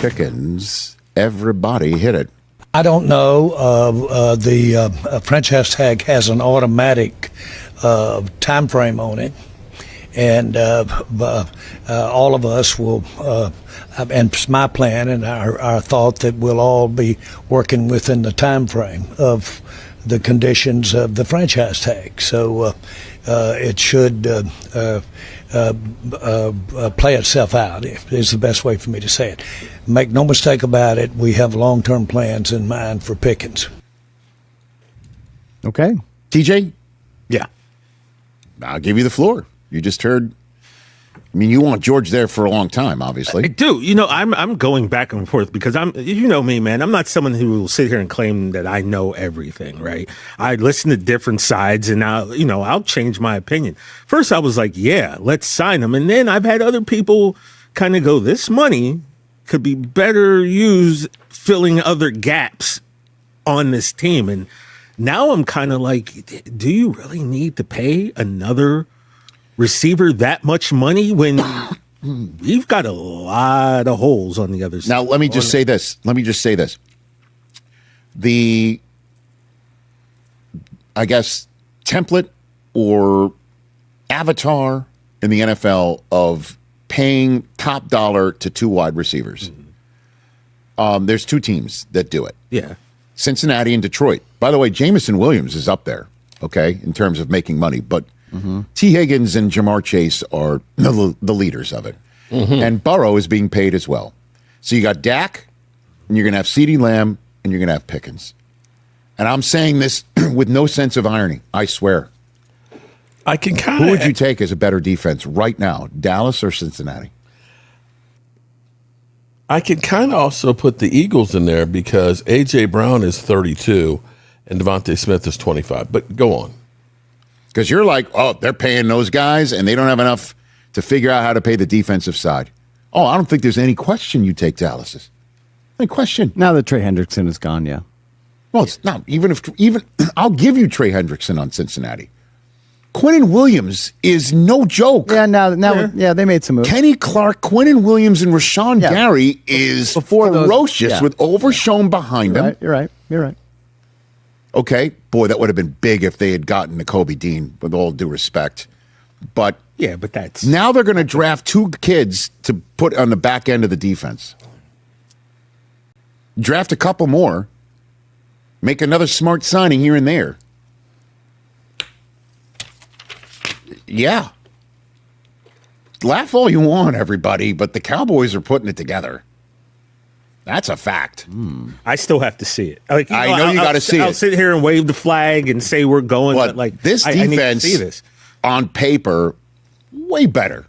Pickens. Everybody hit it. I don't know. The franchise tag has an automatic time frame on it, and all of us will, and it's my plan and our thought that we'll all be working within the time frame of the conditions of the franchise tag. So it should play itself out, is the best way for me to say it. Make no mistake about it, we have long-term plans in mind for Pickens. Okay. TJ? Yeah. I'll give you the floor. You just heard. I mean, you want George there for a long time, obviously. I do. I'm going back and forth because you know me, man. I'm not someone who will sit here and claim that I know everything, right? I listen to different sides and I'll change my opinion. First, I was like, yeah, let's sign him. And then I've had other people kind of go, this money could be better used filling other gaps on this team. And now I'm kind of like, do you really need to pay another receiver that much money when you've got a lot of holes on the other side? Now, let me just say this. The, I guess, template or avatar in the NFL of paying top dollar to two wide receivers. There's two teams that do it. Yeah. Cincinnati and Detroit. By the way, Jamison Williams is up there, okay, in terms of making money, but T. Higgins and Jamar Chase are the leaders of it. And Burrow is being paid as well. So you got Dak, and you're going to have CeeDee Lamb, and you're going to have Pickens. And I'm saying this with no sense of irony, I swear. I can kind of. Who would you take as a better defense right now, Dallas or Cincinnati? I can kind of also put the Eagles in there because A.J. Brown is 32 and Devontae Smith is 25. But go on. Because you're like, oh, they're paying those guys, and they don't have enough to figure out how to pay the defensive side. Oh, I don't think there's any question you take Dallas's. Any question. Now that Trey Hendrickson is gone, yeah. Well, it's not. Even I'll give you Trey Hendrickson on Cincinnati. Quinnen Williams is no joke. Yeah, now, they made some moves. Kenny Clark, Quinnen Williams, and Rashawn Gary is ferocious with Overshown behind them. You're right. Okay, boy, that would have been big if they had gotten Nakobe Dean, with all due respect. But yeah, but that's now they're going to draft two kids to put on the back end of the defense. Draft a couple more, make another smart signing here and there. Yeah. Laugh all you want, everybody, but the Cowboys are putting it together. That's a fact. I still have to see it. Like, I know you got to see it. I'll sit here and wave the flag and say we're going, but like this I defense need to see this. On paper, way better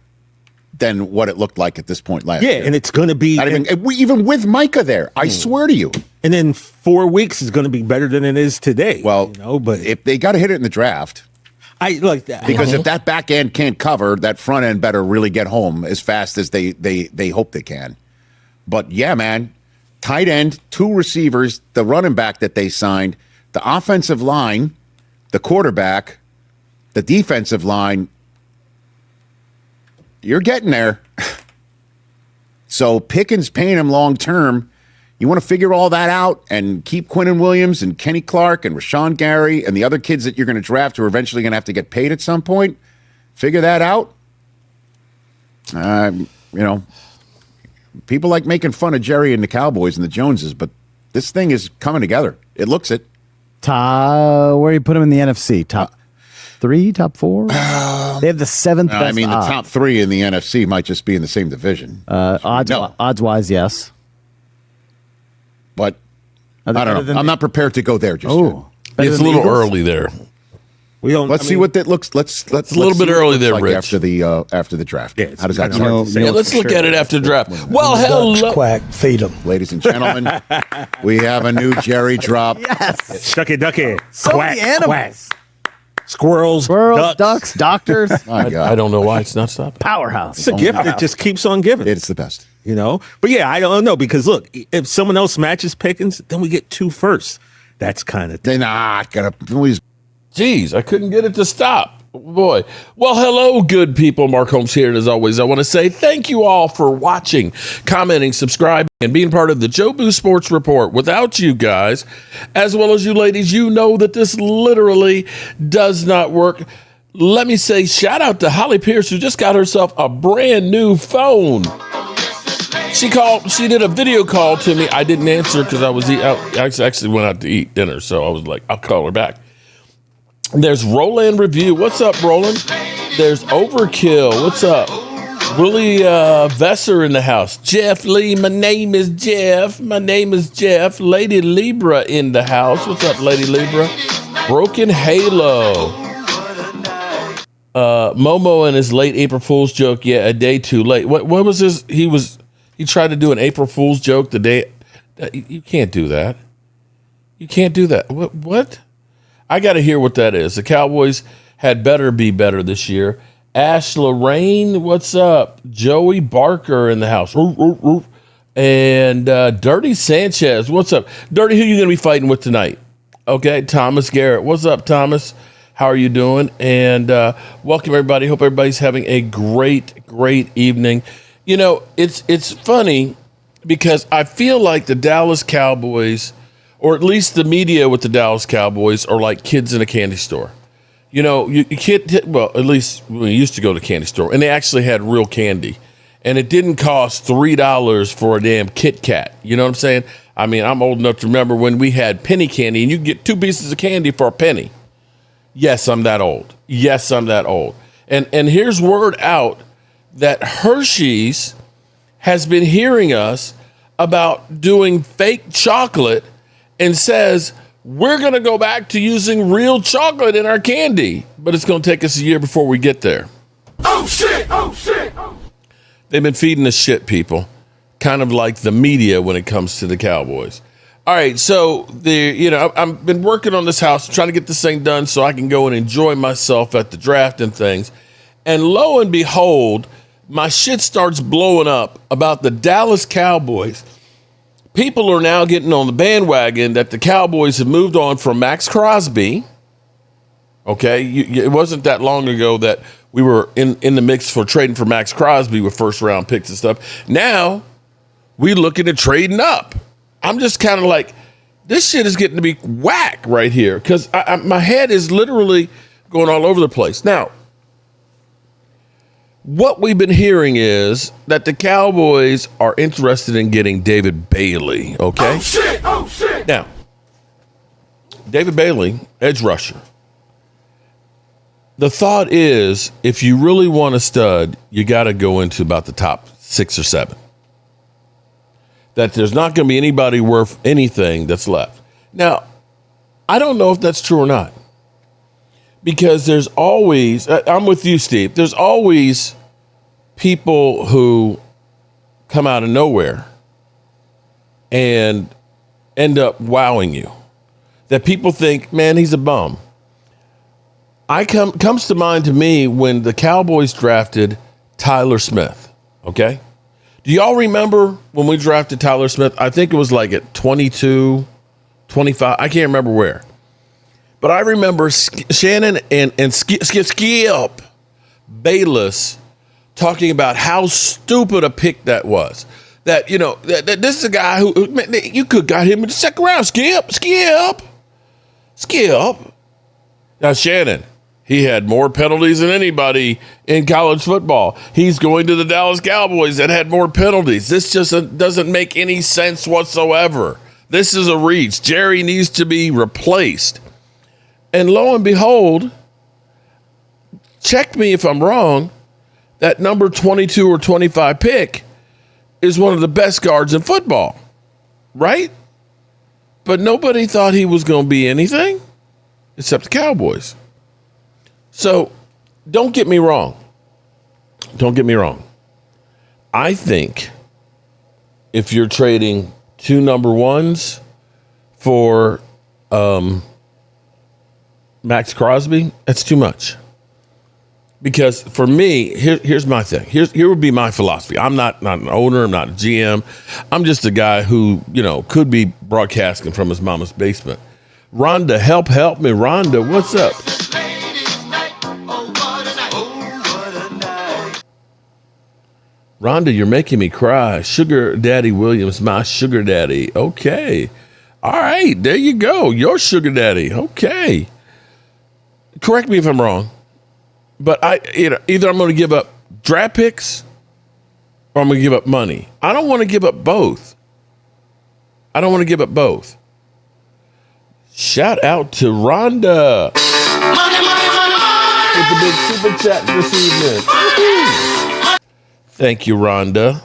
than what it looked like at this point last year. Yeah, and it's going to be even with Micah there. I swear to you. And then 4 weeks is going to be better than it is today. Well, but if they got to hit it in the draft. I like that because if that back end can't cover, that front end better really get home as fast as they hope they can. But yeah, man, tight end, two receivers, the running back that they signed, the offensive line, the quarterback, the defensive line. You're getting there. So Pickens paying him long term. You want to figure all that out and keep Quinnen Williams and Kenny Clark and Rashawn Gary and the other kids that you're going to draft who are eventually going to have to get paid at some point. Figure that out. People like making fun of Jerry and the Cowboys and the Joneses, but this thing is coming together. It looks it. Where do you put them in the NFC? Top 3, top 4? They have the 7th best I mean, the top 3 in the NFC might just be in the same division. Odds-wise, yes. But I don't know. I'm not prepared to go there just yet. It's a little early there. Let's see what that looks. It's a little bit early there, Rich. After the draft. Yeah, how does that sound? Let's look at it after the draft. Well, hello, quack, feed them, ladies and gentlemen. We have a new Jerry drop. Yes, Shucky ducky, so quack, the animals, quack. Squirrels, ducks, doctors. My God. I don't know why it's not stopping. Powerhouse. It's a gift that just keeps on giving. It's the best. But yeah, I don't know because look, if someone else matches Pickens, then we get 2 firsts. That's kind of they're not gonna. Jeez, I couldn't get it to stop. Boy. Well, hello, good people. Mark Holmes here. And as always, I want to say thank you all for watching, commenting, subscribing, and being part of the Joe Boo Sports Report. Without you guys, as well as you ladies, you know that this literally does not work. Let me say shout out to Holly Pierce, who just got herself a brand new phone. She did a video call to me. I didn't answer because I actually went out to eat dinner. So I was like, I'll call her back. There's Roland Review. What's up, Roland? There's Overkill. What's up? Willie Vesser in the house. Jeff Lee. My name is Jeff. Lady Libra in the house. What's up, Lady Libra? Broken Halo. Momo and his late April Fool's joke. Yeah, a day too late. What was his? He tried to do an April Fool's joke the day. You can't do that. You can't do that. What? I got to hear what that is. The Cowboys had better be better this year. Ash Lorraine, what's up? Joey Barker in the house. And Dirty Sanchez, what's up? Dirty, who you going to be fighting with tonight? Okay, Thomas Garrett. What's up, Thomas? How are you doing? And welcome, everybody. Hope everybody's having a great evening. You know, it's funny because I feel like the Dallas Cowboys, or at least the media with the Dallas Cowboys, are like kids in a candy store. You know, you can't, well, at least we used to go to the candy store, and they actually had real candy. And it didn't cost $3 for a damn Kit Kat. You know what I'm saying? I mean, I'm old enough to remember when we had penny candy, and you could get 2 pieces of candy for a penny. Yes, I'm that old. And here's word out that Hershey's has been hearing us about doing fake chocolate and says, we're going to go back to using real chocolate in our candy, but it's going to take us a year before we get there. Oh, shit. They've been feeding us shit, people, kind of like the media when it comes to the Cowboys. All right, so I've been working on this house, trying to get this thing done so I can go and enjoy myself at the draft and things. And lo and behold, my shit starts blowing up about the Dallas Cowboys. People are now getting on the bandwagon that the Cowboys have moved on from Max Crosby. Okay, it wasn't that long ago that we were in the mix for trading for Max Crosby with first-round picks and stuff. Now, we looking at trading up. I'm just kind of like, this shit is getting to be whack right here because my head is literally going all over the place. Now, what we've been hearing is that the Cowboys are interested in getting David Bailey, okay? Oh, shit! Now, David Bailey, edge rusher. The thought is, if you really want a stud, you got to go into about the top 6 or 7. That there's not going to be anybody worth anything that's left. Now, I don't know if that's true or not. Because there's always, I'm with you, Steve, there's always people who come out of nowhere and end up wowing you. That people think, man, he's a bum. Comes to mind to me when the Cowboys drafted Tyler Smith, okay? Do y'all remember when we drafted Tyler Smith? I think it was like at 22, 25. I can't remember where. But I remember Shannon and Skip Bayless talking about how stupid a pick that was. That, you know, that this is a guy who you could got him in the second round. Skip. Now, Shannon, he had more penalties than anybody in college football. He's going to the Dallas Cowboys that had more penalties. This just doesn't make any sense whatsoever. This is a reach. Jerry needs to be replaced. And lo and behold, check me if I'm wrong, that number 22 or 25 pick is one of the best guards in football, right? But nobody thought he was going to be anything except the Cowboys. So don't get me wrong. I think if you're trading 2 number 1s for Max Crosby, that's too much. Because for me, here's my thing. Here would be my philosophy. I'm not an owner. I'm not a GM. I'm just a guy who, could be broadcasting from his mama's basement. Rhonda, help me. Rhonda, what's up? Rhonda, you're making me cry. Sugar Daddy Williams, my sugar daddy. Okay. All right, there you go. Your sugar daddy. Okay. Correct me if I'm wrong, but either I'm going to give up draft picks or I'm going to give up money. I don't want to give up both. Shout out to Rhonda with the big super chat this evening. Woo-hoo. Thank you, Rhonda.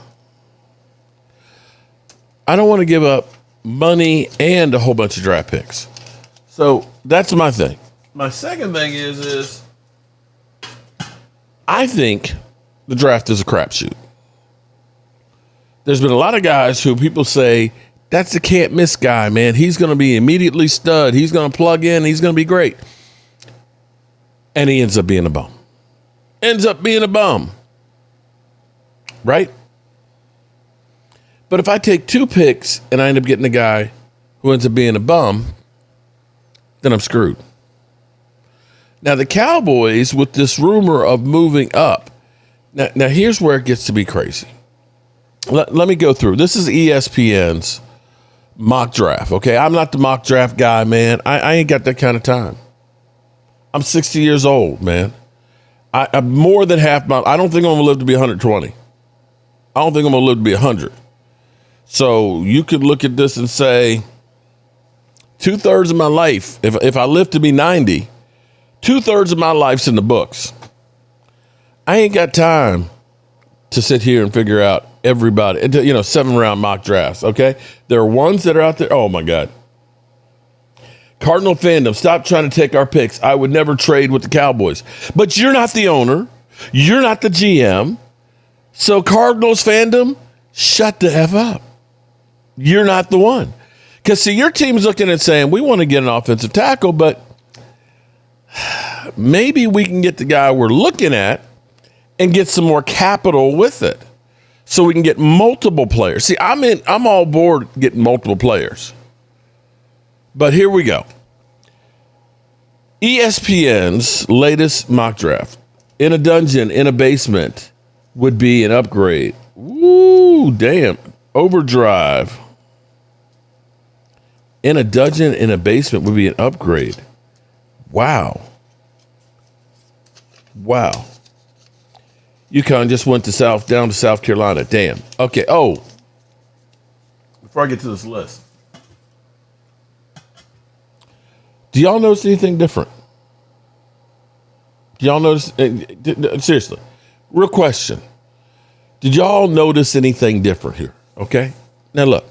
I don't want to give up money and a whole bunch of draft picks. So that's my thing. My second thing is I think the draft is a crapshoot. There's been a lot of guys who people say, that's a can't miss guy, man. He's going to be immediately stud. He's going to plug in. He's going to be great. And he ends up being a bum. Right? But if I take 2 picks and I end up getting a guy who ends up being a bum, then I'm screwed. Now, the Cowboys, with this rumor of moving up, now here's where it gets to be crazy. Let me go through. This is ESPN's mock draft, okay? I'm not the mock draft guy, man. I ain't got that kind of time. I'm 60 years old, man. I'm more than half my... I don't think I'm going to live to be 120. I don't think I'm going to live to be 100. So you could look at this and say 2/3 of my life, if I live to be 90, 2/3 of my life's in the books. I ain't got time to sit here and figure out everybody, 7-round mock drafts, okay? There are ones that are out there. Oh, my God. Cardinal fandom, stop trying to take our picks. I would never trade with the Cowboys. But you're not the owner. You're not the GM. So Cardinals fandom, shut the F up. You're not the one. Because, see, your team's looking and saying, we want to get an offensive tackle, but maybe we can get the guy we're looking at and get some more capital with it so we can get multiple players. See, I'm all aboard getting multiple players. But here we go. ESPN's latest mock draft. In a dungeon, in a basement, would be an upgrade. Woo, damn. Overdrive. In a dungeon, in a basement would be an upgrade. Wow. UConn just went down to South Carolina. Damn. Okay. Oh, before I get to this list, do y'all notice anything different? Do y'all notice? Seriously, real question. Did y'all notice anything different here? Okay. Now look,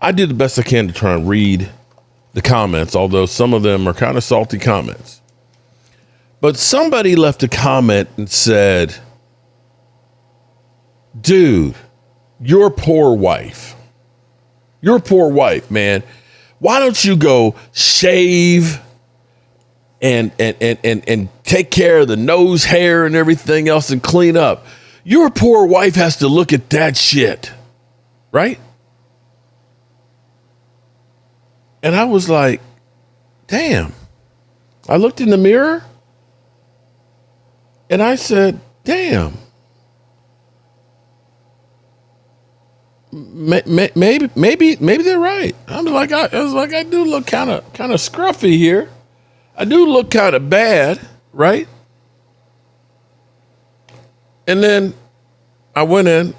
I do the best I can to try and read the comments, although some of them are kind of salty comments. But somebody left a comment and said, dude, your poor wife, man. Why don't you go shave and take care of the nose hair and everything else and clean up? Your poor wife has to look at that shit, right? And I was like, damn. I looked in the mirror and I said, damn. Maybe they're right. I was like, I do look kind of scruffy here. I do look kind of bad, right? And then I went ahead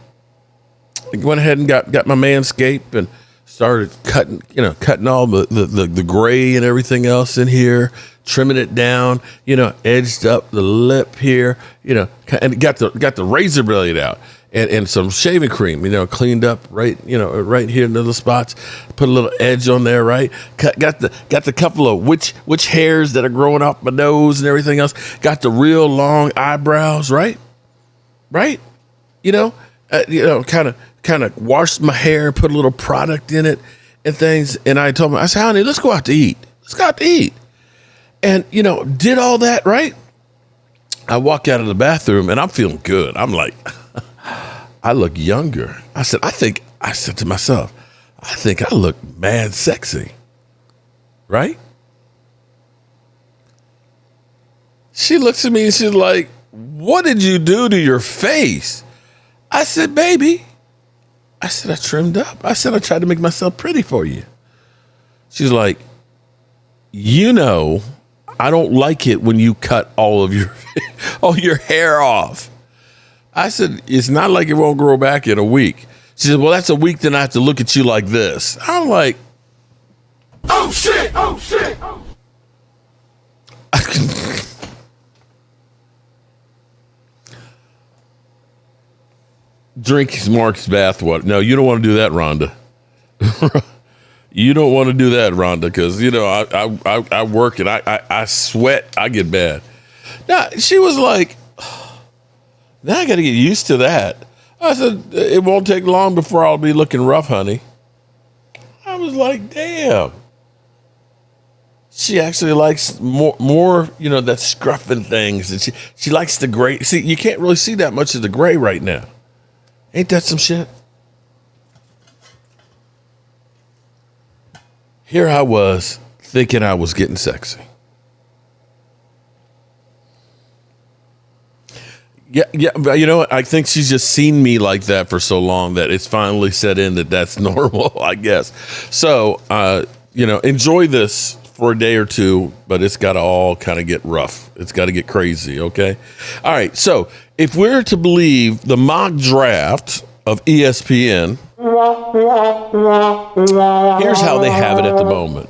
and got my Manscaped and started cutting all the gray and everything else in here, trimming it down, edged up the lip here, and got the razor blade out. And some shaving cream, cleaned up right here in the spots. Put a little edge on there, right? Got the couple of which hairs that are growing off my nose and everything else. Got the real long eyebrows, right? Right? Kind of washed my hair, put a little product in it and things. And I told him, I said, honey, let's go out to eat. And did all that, right? I walk out of the bathroom and I'm feeling good. I'm like, I look younger. I said to myself, I think I look mad sexy. Right? She looks at me and she's like, what did you do to your face? I said, baby, I said, I trimmed up. I said, I tried to make myself pretty for you. She's like, I don't like it when you cut all your hair off. I said, it's not like it won't grow back in a week. She said, well, that's a week, then I have to look at you like this. I'm like, oh, shit, oh, shit. Drink Mark's bathwater. No, you don't want to do that, Rhonda. You don't want to do that, Rhonda, because, I work and I sweat. I get bad. Now, she was like, now I got to get used to that. I said, it won't take long before I'll be looking rough, honey. I was like, damn. She actually likes more, that scruffing things. And she likes the gray. See, you can't really see that much of the gray right now. Ain't that some shit? Here I was thinking I was getting sexy. Yeah, but you know what? I think she's just seen me like that for so long that it's finally set in that that's normal, I guess. So, enjoy this for a day or two, but it's got to all kind of get rough. It's got to get crazy, okay? All right, so if we're to believe the mock draft of ESPN, here's how they have it at the moment.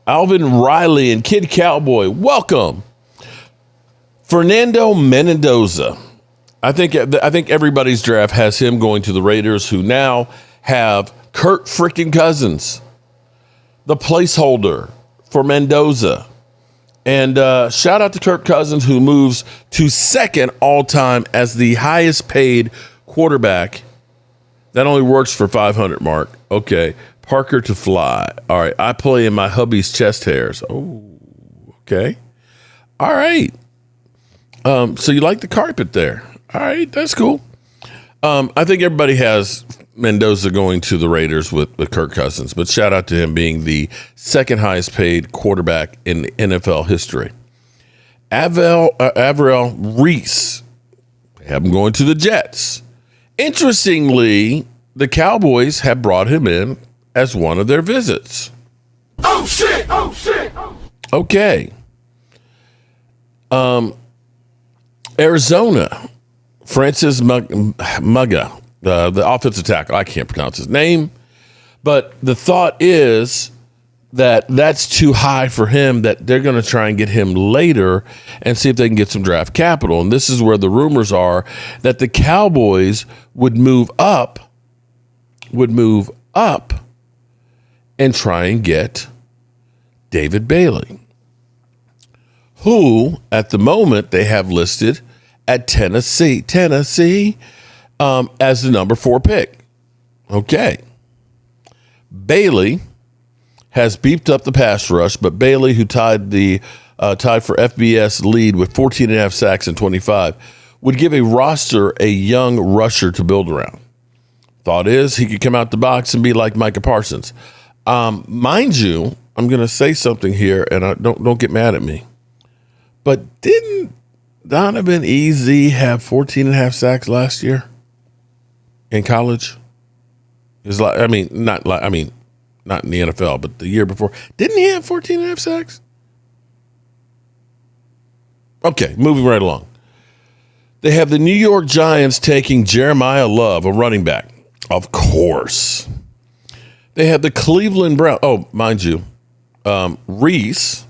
Alvin Riley and Kid Cowboy, welcome. Fernando Mendoza. I think everybody's draft has him going to the Raiders, who now have Kirk freaking Cousins, the placeholder for Mendoza. And shout out to Kirk Cousins, who moves to second all-time as the highest paid quarterback. That only works for 500, Mark. Okay. Parker to fly. All right. I play in my hubby's chest hairs. Oh, okay. All right. So you like the carpet there. All right. That's cool. I think everybody has Mendoza going to the Raiders with Kirk Cousins, but shout out to him being the second highest paid quarterback in NFL history. Avril Reese, have him going to the Jets. Interestingly, the Cowboys have brought him in as one of their visits. Oh, shit! Oh, shit! Okay. Arizona, Francis Mugga, the offensive tackle. I can't pronounce his name, but the thought is that that's too high for him, that they're going to try and get him later and see if they can get some draft capital. And this is where the rumors are that the Cowboys would move up and try and get David Bailey, who at the moment they have listed at Tennessee as the number 4 pick. Okay. Bailey has beefed up the pass rush, but Bailey, who tied for FBS lead with 14 and a half sacks in 25, would give a roster a young rusher to build around. Thought is he could come out the box and be like Micah Parsons. Mind you, I'm going to say something here, and don't get mad at me. But didn't Donovan EZ have 14 and a half sacks last year in college? Not in the NFL, but the year before. Didn't he have 14 and a half sacks? Okay, moving right along. They have the New York Giants taking Jeremiah Love, a running back. Of course. They have the Cleveland Browns. Oh, mind you, Reese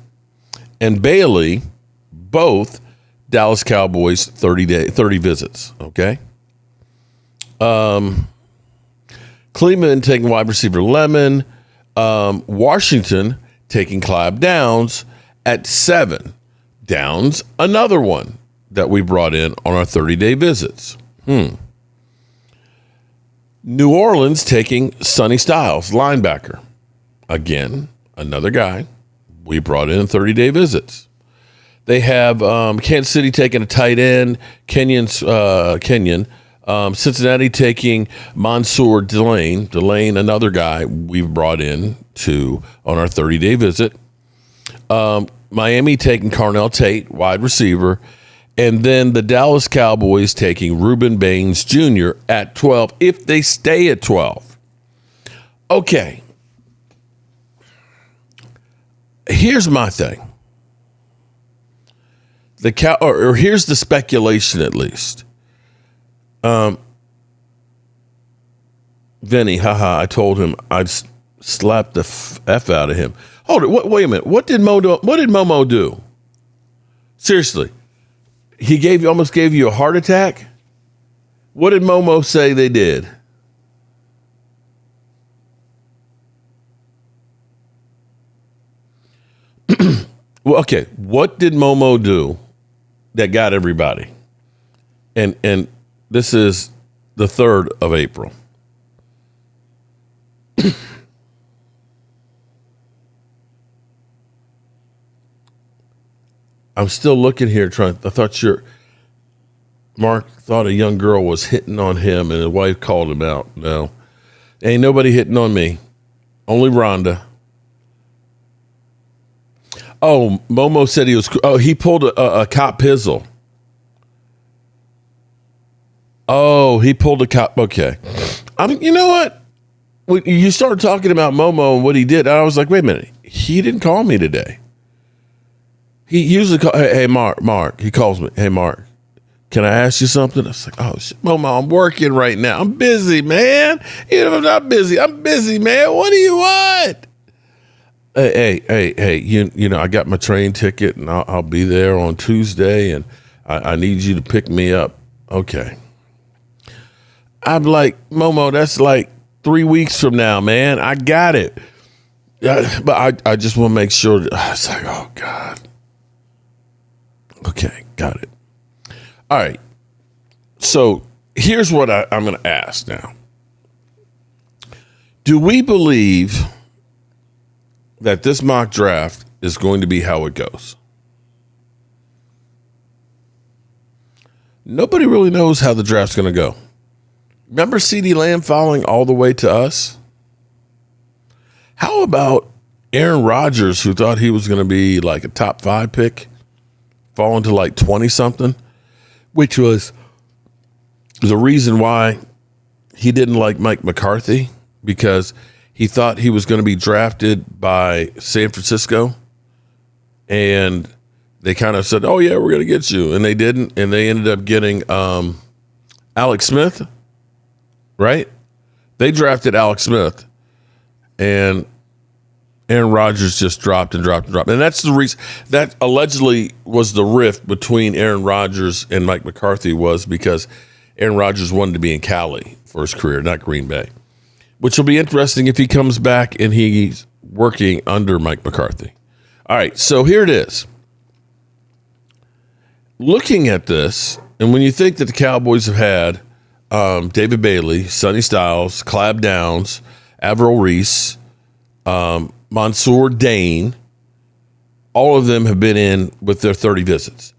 and Bailey, both Dallas Cowboys 30 visits. Okay. Cleveland taking wide receiver Lemon. Washington taking Clive Downs at 7. Downs, another one that we brought in on our 30-day visits. New Orleans taking Sonny Styles, linebacker. Again, another guy we brought in 30-day visits. They have Kansas City taking a tight end, Kenyon, Cincinnati taking Mansour Delane, another guy we've brought in on our 30-day visit. Miami taking Carnell Tate, wide receiver, And then the Dallas Cowboys taking Reuben Baines Jr. at 12 if they stay at 12. Okay. Here's my thing. Or here's the speculation at least. Vinny, haha, I told him I'd slap the F out of him. Hold it, wait a minute. What did Momo do? Seriously. He almost gave you a heart attack? What did Momo say they did? Well, okay. What did Momo do that got everybody? And this is the 3rd of April. I'm still looking here Mark thought a young girl was hitting on him and his wife called him out. No, ain't nobody hitting on me. Only Rhonda. Oh, Momo said he pulled a cop pizzle. Oh, he pulled a cop. Okay. You know what? When you started talking about Momo and what he did, I was like, wait a minute. He didn't call me today. He usually calls, hey, Mark. He calls me, hey, Mark, can I ask you something? I was like, oh, shit, Momo, I'm working right now. I'm busy, man. Even if I'm not busy, I'm busy, man. What do you want? Hey, you know, I got my train ticket and I'll be there on Tuesday and I need you to pick me up. Okay. I'm like, Momo, that's like 3 weeks from now, man. I got it. But I just want to make sure that I was like, oh, God. Okay, got it. All right. So here's what I'm going to ask now. Do we believe that this mock draft is going to be how it goes? Nobody really knows how the draft's going to go. Remember CeeDee Lamb falling all the way to us? How about Aaron Rodgers, who thought he was going to be like a top 5 pick, falling to like 20-something, which was the reason why he didn't like Mike McCarthy, because he thought he was going to be drafted by San Francisco, and they kind of said, oh, yeah, we're going to get you, and they didn't, and they ended up getting Alex Smith, right? They drafted Alex Smith, and Aaron Rodgers just dropped and dropped and dropped. And that's the reason that allegedly was the rift between Aaron Rodgers and Mike McCarthy, was because Aaron Rodgers wanted to be in Cali for his career, not Green Bay, which will be interesting if he comes back and he's working under Mike McCarthy. All right, so here it is. Looking at this, and when you think that the Cowboys have had David Bailey, Sonny Styles, Clab Downs, Avril Reese, Mansour Dane, all of them have been in with their 30 visits.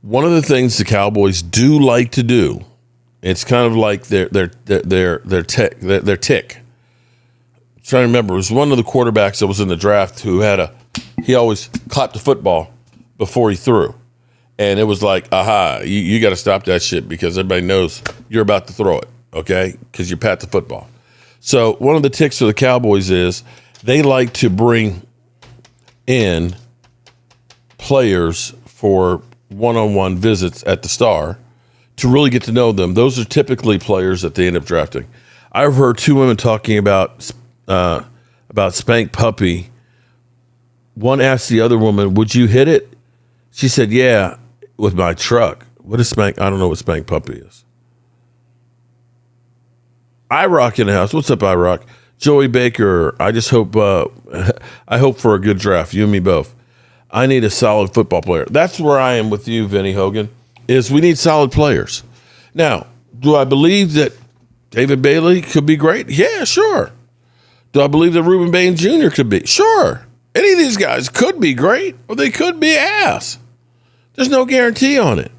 One of the things the Cowboys do like to do, it's kind of like their tick. I'm trying to remember, it was one of the quarterbacks that was in the draft who he always clapped the football before he threw. And it was like, aha, you got to stop that shit because everybody knows you're about to throw it, okay? Because you pat the football. So one of the ticks of the Cowboys is they like to bring in players for one-on-one visits at the Star to really get to know them. Those are typically players that they end up drafting. I've heard 2 women talking about Spank Puppy. One asked the other woman, would you hit it? She said, yeah, with my truck. What is Spank? I don't know what Spank Puppy is. iRock in the house. What's up, iRock? Joey Baker, I just hope I hope for a good draft. You and me both. I need a solid football player. That's where I am with you, Vinny Hogan, is we need solid players. Now, do I believe that David Bailey could be great? Yeah, sure. Do I believe that Reuben Baines Jr. could be? Sure. Any of these guys could be great, or they could be ass. There's no guarantee on it.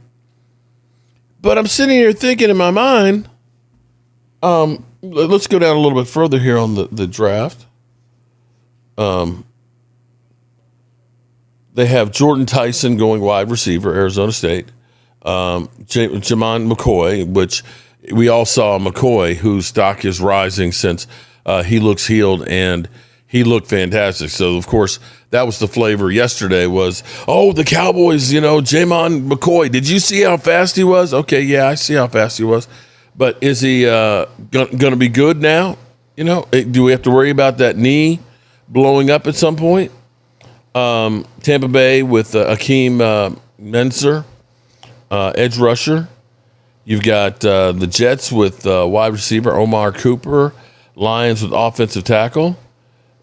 But I'm sitting here thinking in my mind, let's go down a little bit further here on the draft. They have Jordan Tyson going wide receiver, Arizona State. Jamon McCoy, which we all saw McCoy, whose stock is rising since he looks healed and he looked fantastic. So, of course, that was the flavor yesterday was, the Cowboys, Jamon McCoy. Did you see how fast he was? Okay, yeah, I see how fast he was. But is he going to be good now? Do we have to worry about that knee blowing up at some point? Tampa Bay with Akeem Menser, edge rusher. You've got the Jets with wide receiver Omar Cooper. Lions with offensive tackle.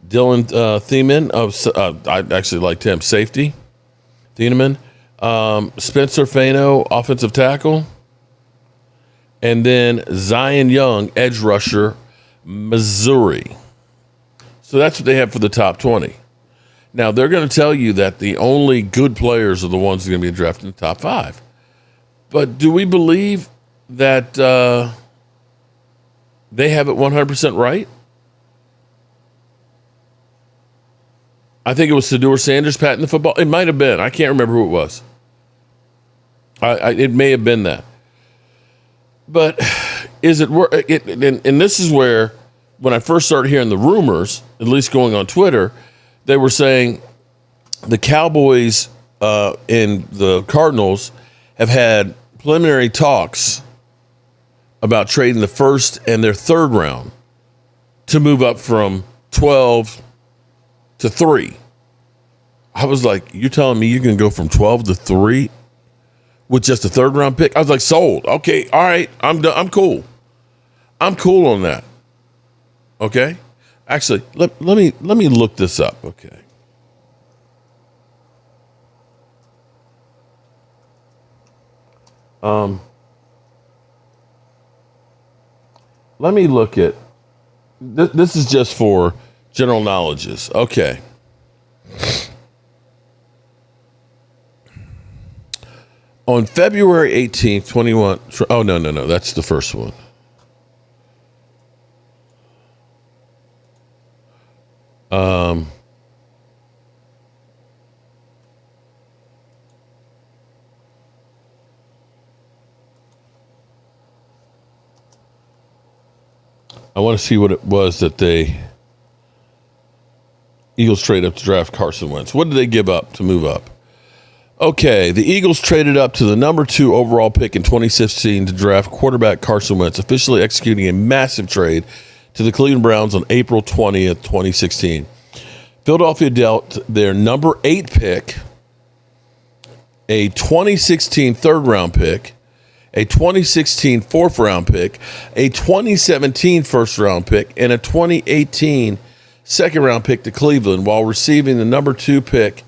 Dylan Thiemann, I actually liked him, safety. Thiemann. Spencer Fano, offensive tackle. And then Zion Young, edge rusher, Missouri. So that's what they have for the top 20. Now, they're going to tell you that the only good players are the ones that are going to be drafted in the top 5. But do we believe that they have it 100% right? I think it was Shedeur Sanders patting the football. It might have been. I can't remember who it was. It may have been that. But is it worth it? And this is where, when I first started hearing the rumors, at least going on Twitter, they were saying the Cowboys and the Cardinals have had preliminary talks about trading the first and their third round to move up from 12 to 3. I was like, you're telling me you can go from 12 to 3 with just a third round pick? I was like, sold. Okay, all right, I'm done. I'm cool. I'm cool on that. Okay? Actually, let me look this up. Okay. Let me look at this is just for general knowledges. Okay. On February 18th, 21. Oh, no. That's the first one. I want to see what it was that Eagles traded up to draft Carson Wentz. What did they give up to move up? Okay, the Eagles traded up to the number 2 overall pick in 2016 to draft quarterback Carson Wentz, officially executing a massive trade to the Cleveland Browns on April 20th, 2016. Philadelphia dealt their number 8 pick, a 2016 third-round pick, a 2016 fourth-round pick, a 2017 first-round pick, and a 2018 second-round pick to Cleveland while receiving the number 2 pick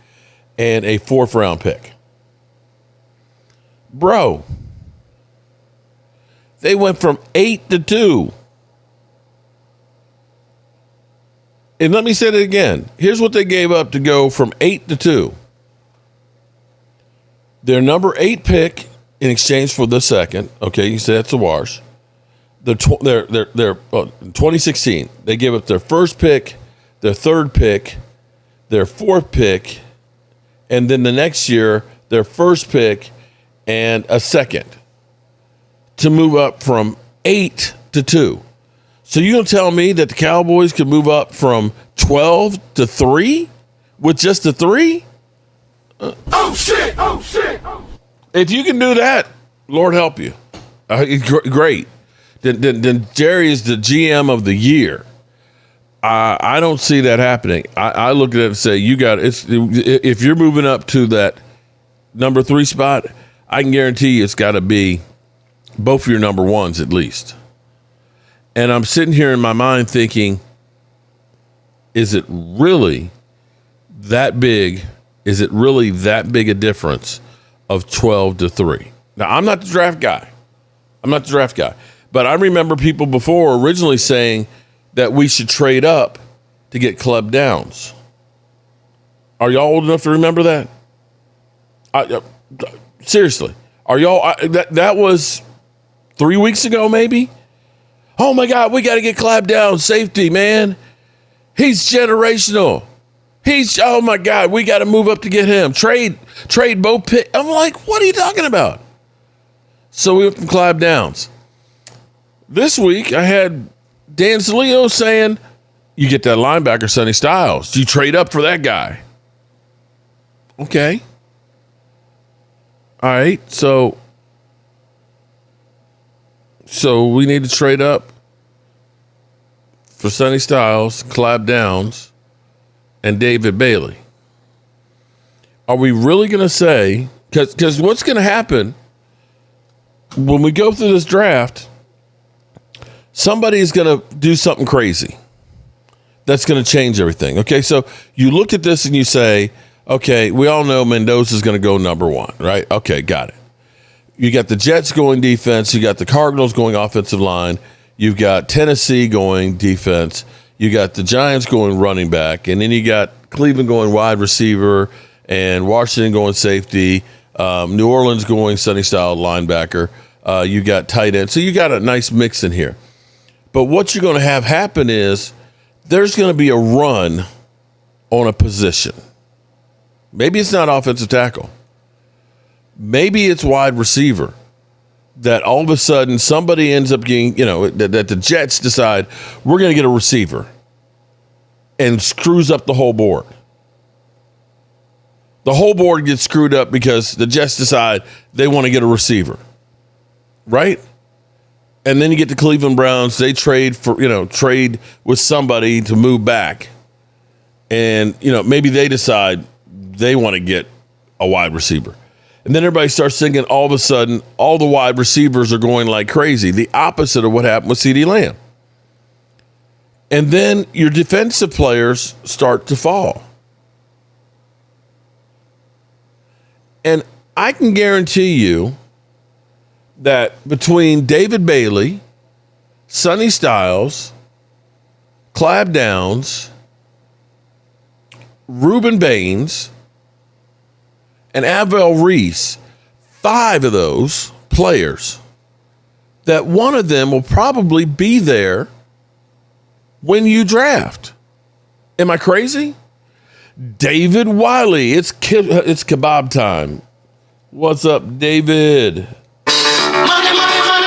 and a fourth-round pick. Bro, they went from 8 to 2. And let me say it again. Here's what they gave up to go from 8 to 2. Their number 8 pick in exchange for the second. Okay, you say that's a wash. Their 2016, they gave up their first pick, their third pick, their fourth pick, and then the next year, their first pick and a second to move up from 8 to 2. So you're going to tell me that the Cowboys could move up from 12 to 3 with just a 3? Oh, shit. If you can do that, Lord help you. Great. Then Jerry is the GM of the year. I don't see that happening. I look at it and say, if you're moving up to that number 3 spot, I can guarantee you it's got to be both of your number 1s at least. And I'm sitting here in my mind thinking, is it really that big? Is it really that big a difference of 12 to 3? Now, I'm not the draft guy. But I remember people before originally saying that we should trade up to get club downs. Are y'all old enough to remember that? Seriously. Are y'all? That was 3 weeks ago, maybe? Oh, my God, we got to get clap down. Safety, man. He's generational. Oh, my God, we got to move up to get him. Trade both pick. I'm like, what are you talking about? So we went from Clive Downs. This week, I had Dan Salio saying, you get that linebacker, Sonny Styles. Do you trade up for that guy? Okay. All right. So we need to trade up for Sonny Styles, Clive Downs, and David Bailey. Are we really going to say, because what's going to happen when we go through this draft, somebody is going to do something crazy that's going to change everything. Okay, so you look at this and you say, okay, we all know Mendoza's going to go number one, right? Okay, got it. You got the Jets going defense. You got the Cardinals going offensive line. You've got Tennessee going defense. You got the Giants going running back. And then you got Cleveland going wide receiver and Washington going safety. New Orleans going Sonny Style linebacker. You got tight end. So you got a nice mix in here. But what you're going to have happen is there's going to be a run on a position. Maybe it's not offensive tackle. Maybe it's wide receiver. That all of a sudden somebody ends up getting, that the Jets decide we're going to get a receiver and screws up the whole board. The whole board gets screwed up because the Jets decide they want to get a receiver. Right? And then you get the Cleveland Browns. They trade with somebody to move back. And, maybe they decide they want to get a wide receiver. And then everybody starts thinking all of a sudden all the wide receivers are going like crazy. The opposite of what happened with CeeDee Lamb. And then your defensive players start to fall. And I can guarantee you that between David Bailey, Sonny Styles, Clive Downs, Reuben Baines, and Avell Reese, 5 of those players, that one of them will probably be there when you draft. Am I crazy? David Wiley, it's kebab time. What's up, David? Money, money, money,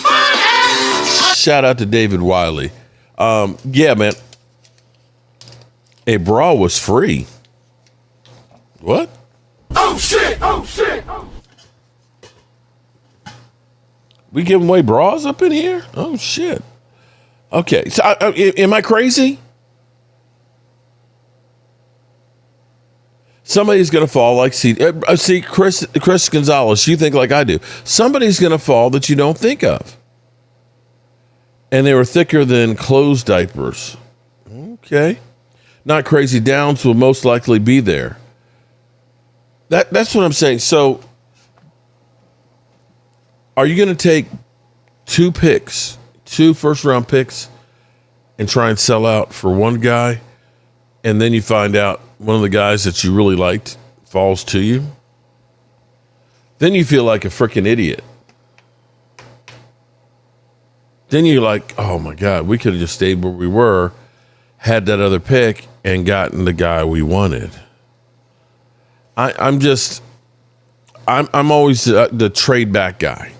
money. Shout out to David Wiley. Yeah, man. A bra was free. What? Oh, shit. Oh, shit. Oh. We giving away bras up in here? Oh, shit. Okay. So, am I crazy? Somebody's going to fall like, see, Chris Gonzalez, you think like I do. Somebody's going to fall that you don't think of. And they were thicker than clothes diapers. Okay. Not crazy. Downs will most likely be there. That's what I'm saying. So, are you going to take 2 first-round picks, and try and sell out for one guy, and then you find out one of the guys that you really liked falls to you? Then you feel like a freaking idiot. Then you're like, oh, my God, we could have just stayed where we were, had that other pick, and gotten the guy we wanted. I'm always the trade back guy.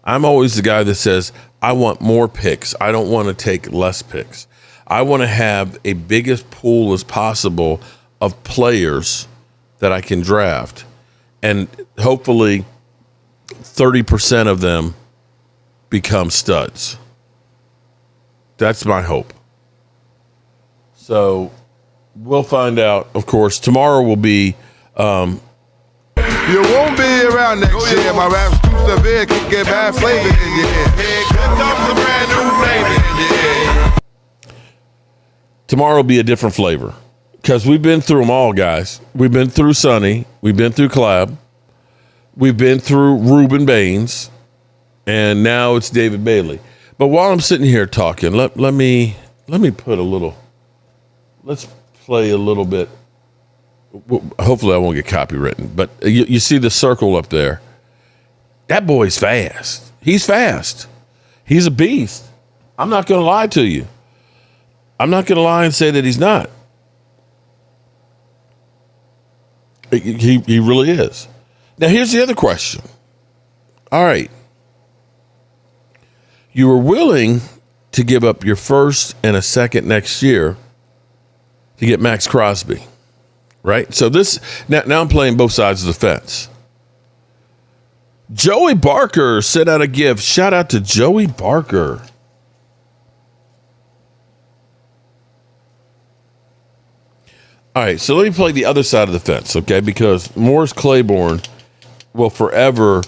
I'm always the guy that says, I want more picks. I don't want to take less picks. I want to have a biggest pool as possible of players that I can draft. And hopefully 30% of them become studs. That's my hope. So we'll find out. Of course, tomorrow will be... You won't be around next year. My rap's too severe, can get bad flavor in your ear. Here comes a brand new flavor in your ear. Tomorrow will be a different flavor because we've been through them all, guys. We've been through Sonny. We've been through Clab. We've been through Reuben Baines. And now it's David Bailey. But while I'm sitting here talking, let me put a little... Let's play a little bit. Hopefully I won't get copywritten, but you see the circle up there. That boy's fast. He's fast. He's a beast. I'm not going to lie to you. I'm not going to lie and say that he's not. He really is. Now, here's the other question. All right. You were willing to give up your first and a second next year to get Max Crosby, right? So this now I'm playing both sides of the fence. Joey Barker sent out a gift. Shout out to Joey Barker. All right, so let me play the other side of the fence, okay? Because Morris Claiborne will forever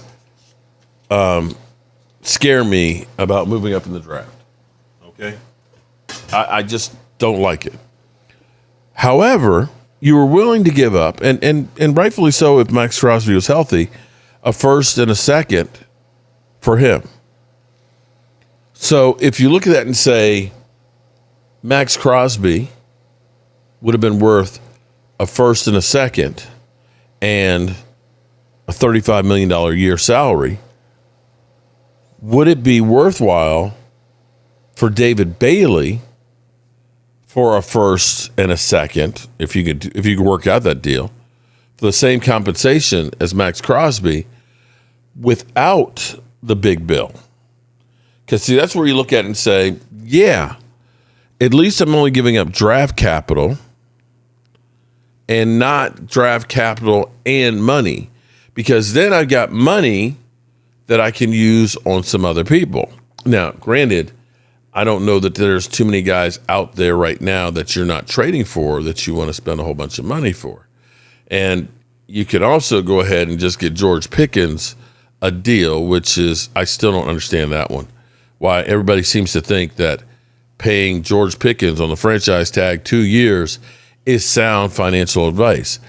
scare me about moving up in the draft, okay? I just don't like it. However, you were willing to give up, and rightfully so if Max Crosby was healthy, a first and a second for him. So if you look at that and say Max Crosby would have been worth a first and a second and a $35 million a year salary, would it be worthwhile for David Bailey for a first and a second, if you could work out that deal, for the same compensation as Max Crosby without the big bill? Because, see, that's where you look at it and say, yeah, at least I'm only giving up draft capital and not draft capital and money, because then I've got money that I can use on some other people. Now, granted, I don't know that there's too many guys out there right now that you're not trading for that you want to spend a whole bunch of money for. And you could also go ahead and just get George Pickens a deal, which is, I still don't understand that one. Why everybody seems to think that paying George Pickens on the franchise tag 2 years is sound financial advice.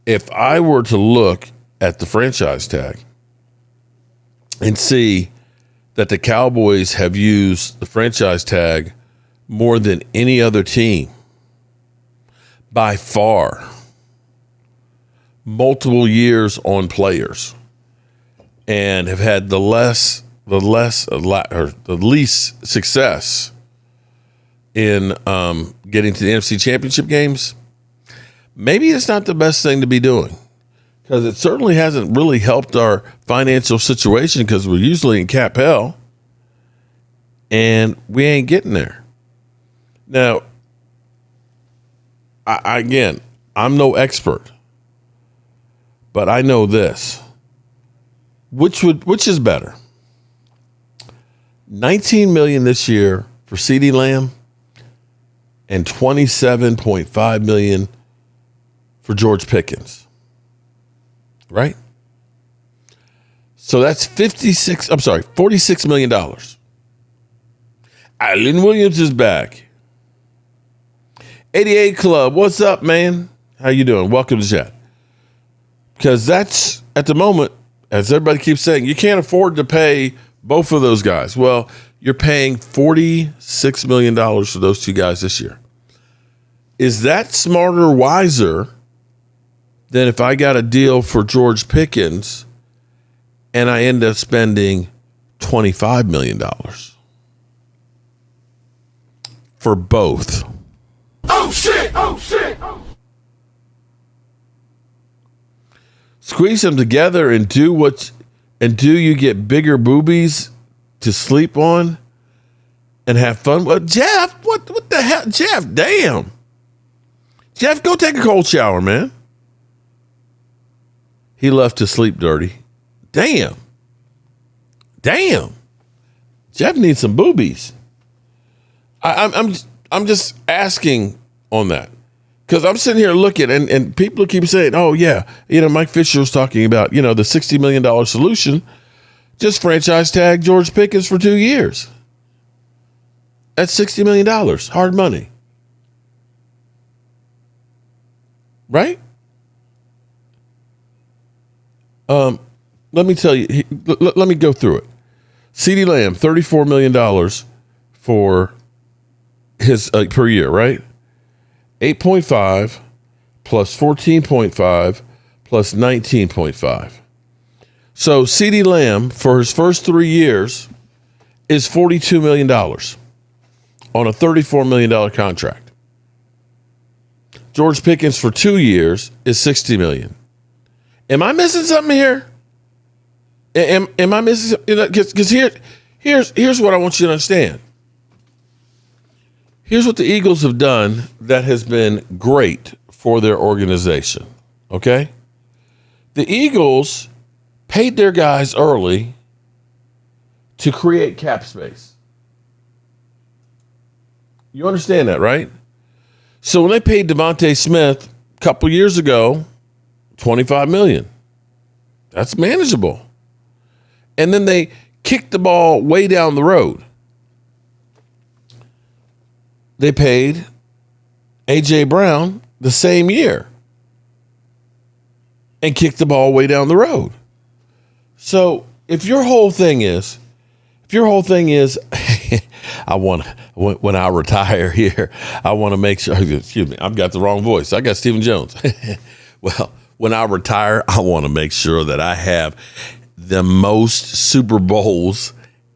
If I were to look at the franchise tag and see that the Cowboys have used the franchise tag more than any other team by far, multiple years on players, and have had the least success in getting to the NFC Championship games, maybe it's not the best thing to be doing, because it certainly hasn't really helped our financial situation, because we're usually in cap hell and we ain't getting there. Now, I'm no expert, but I know this. Which is better? $19 million this year for CeeDee Lamb and $27.5 million for George Pickens. Right? So that's $46 million. Allen Williams is back. 88 Club, what's up, man? How you doing? Welcome to chat. Because that's, at the moment, as everybody keeps saying, you can't afford to pay both of those guys. Well, you're paying $46 million for those two guys this year. Is that smarter, wiser than if I got a deal for George Pickens and I end up spending $25 million for both? Oh, shit! Oh, shit! Squeeze them together and do you get bigger boobies to sleep on and have fun? Well, Jeff, what the hell? Jeff, damn. Jeff, go take a cold shower, man. He left to sleep dirty. Damn. Jeff needs some boobies. I'm just asking on that. Because I'm sitting here looking, and people keep saying, oh, yeah, Mike Fisher was talking about, the $60 million solution. Just franchise tag George Pickens for 2 years. That's $60 million. Hard money. Right? Let me tell you, let me go through it. CeeDee Lamb, $34 million for his per year, right? 8.5 plus 14.5 plus 19.5. So CeeDee Lamb for his first 3 years is $42 million on a $34 million contract. George Pickens for 2 years is $60 million. Am I missing something here? Am I missing? Because here's what I want you to understand. Here's what the Eagles have done that has been great for their organization. Okay, the Eagles paid their guys early to create cap space. You understand that, right? So when they paid Devontae Smith a couple years ago, $25 million, that's manageable. And then they kicked the ball way down the road. They paid A.J. Brown the same year and kicked the ball way down the road. So if your whole thing is, when I retire here, I want to make sure, excuse me, I've got the wrong voice. I got Stephen Jones. Well, when I retire, I want to make sure that I have the most Super Bowls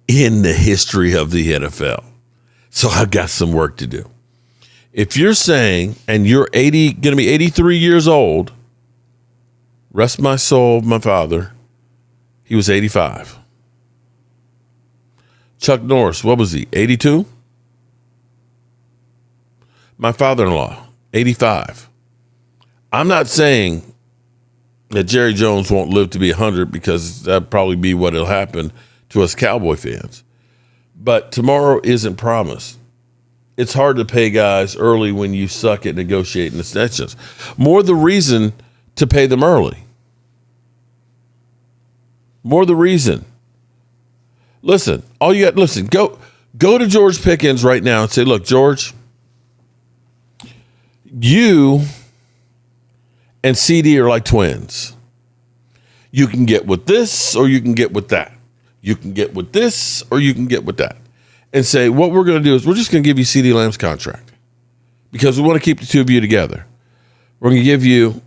in the history of the NFL. So I've got some work to do. If you're saying, and you're going to be 83 years old, rest my soul, my father, he was 85. Chuck Norris, what was he, 82? My father-in-law, 85. I'm not saying that Jerry Jones won't live to be 100 because that'd probably be what will happen to us Cowboy fans. But tomorrow isn't promised. It's hard to pay guys early when you suck at negotiating extensions. More the reason to pay them early. More the reason. Listen, go to George Pickens right now and say, look, George, you and CD are like twins. You can get with this or you can get with that. You can get with this or you can get with that. And say, what we're going to do is we're just going to give you CD Lamb's contract because we want to keep the two of you together. We're going to give you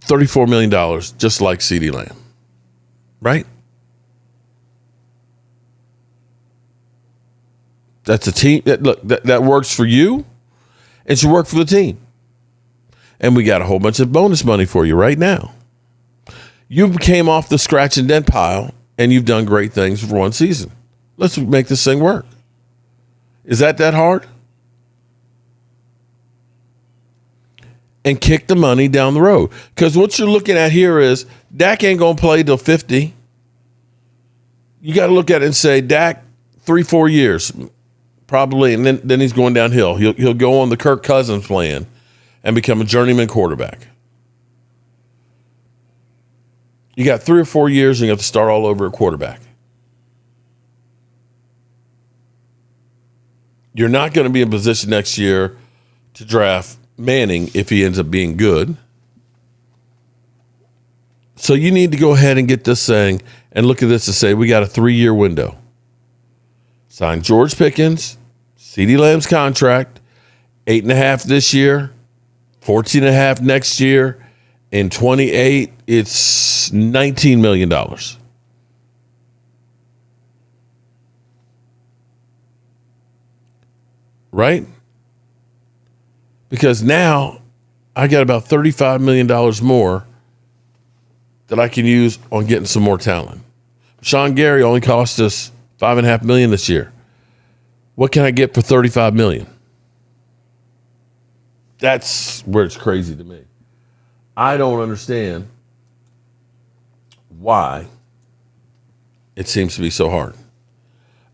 $34 million just like CD Lamb. Right? That's a team. That works for you. It should work for the team. And we got a whole bunch of bonus money for you right now. You came off the scratch and dent pile, and you've done great things for one season. Let's make this thing work. Is that hard? And kick the money down the road. Because what you're looking at here is Dak ain't going to play till 50. You got to look at it and say, Dak, 3-4 years, probably, and then he's going downhill. He'll go on the Kirk Cousins plan and become a journeyman quarterback. You got 3 or 4 years and you have to start all over at quarterback. You're not going to be in position next year to draft Manning if he ends up being good. So you need to go ahead and get this thing and look at this and say, we got a 3-year window. Sign George Pickens, CeeDee Lamb's contract, 8.5 this year, 14.5 next year. In 28, it's $19 million. Right? Because now I got about $35 million more that I can use on getting some more talent. Sean Gary only cost us $5.5 million this year. What can I get for $35 million? That's where it's crazy to me. I don't understand why it seems to be so hard.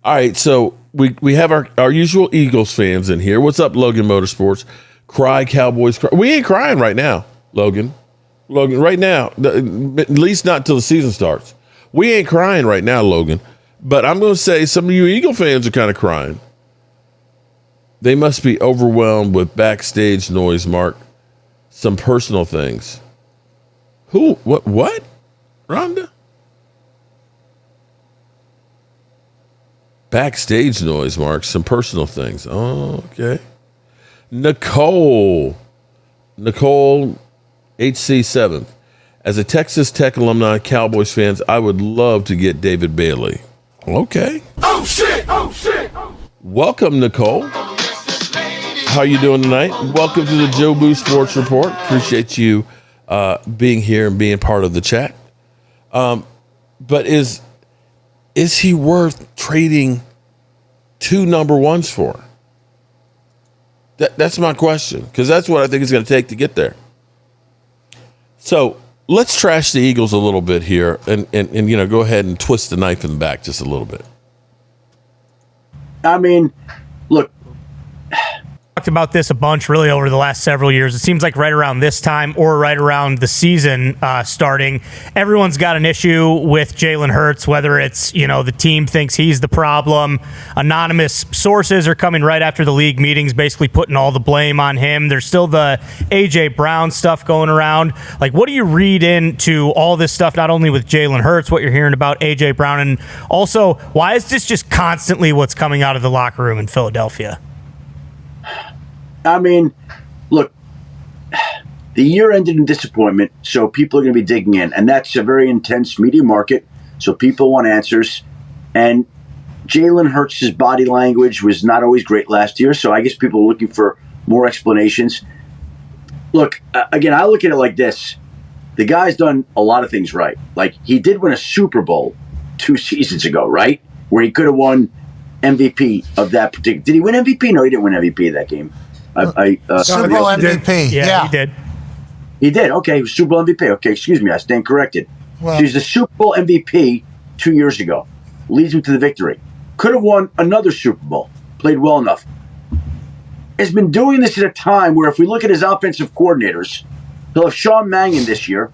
All right, so we have our usual Eagles fans in here. What's up, Logan Motorsports? Cry, Cowboys, cry. We ain't crying right now, Logan. Logan, right now, at least not till the season starts. We ain't crying right now, Logan. But I'm going to say some of you Eagle fans are kind of crying. They must be overwhelmed with backstage noise, Mark. Some personal things. Who? What? Rhonda? Backstage noise, Mark. Some personal things. Oh, okay. Nicole, HC 7th. As a Texas Tech alumni, Cowboys fans, I would love to get David Bailey. Okay. Oh, shit! Oh, shit! Welcome, Nicole. How you doing tonight? Welcome to the Joe Boo Sports Report. Appreciate you being here and being part of the chat. But is he worth trading 2 number ones for? That's my question, because that's what I think it's going to take to get there. So let's trash the Eagles a little bit here and go ahead and twist the knife in the back just a little bit. I mean, look, talked about this a bunch really over the last several years. It seems like right around this time or right around the season starting, everyone's got an issue with Jalen Hurts, whether it's, the team thinks he's the problem. Anonymous sources are coming right after the league meetings, basically putting all the blame on him. There's still the A.J. Brown stuff going around. Like, what do you read into all this stuff, not only with Jalen Hurts, what you're hearing about A.J. Brown, and also, why is this just constantly what's coming out of the locker room in Philadelphia? I mean, look, the year ended in disappointment, so people are going to be digging in, and that's a very intense media market, so people want answers. And Jalen Hurts' body language was not always great last year, so I guess people are looking for more explanations. Look, again, I look at it like this. The guy's done a lot of things right. Like, he did win a Super Bowl 2 seasons ago, right? Where he could have won MVP of that particular. Did he win MVP? No, he didn't win MVP of that game. Super Bowl MVP. Yeah, he did. He did. Okay, he was Super Bowl MVP. Okay, excuse me, I stand corrected. Well, He's the Super Bowl MVP 2 years ago. Leads him to the victory. Could have won another Super Bowl. Played well enough. Has been doing this at a time where if we look at his offensive coordinators, he'll have Sean Mannion this year.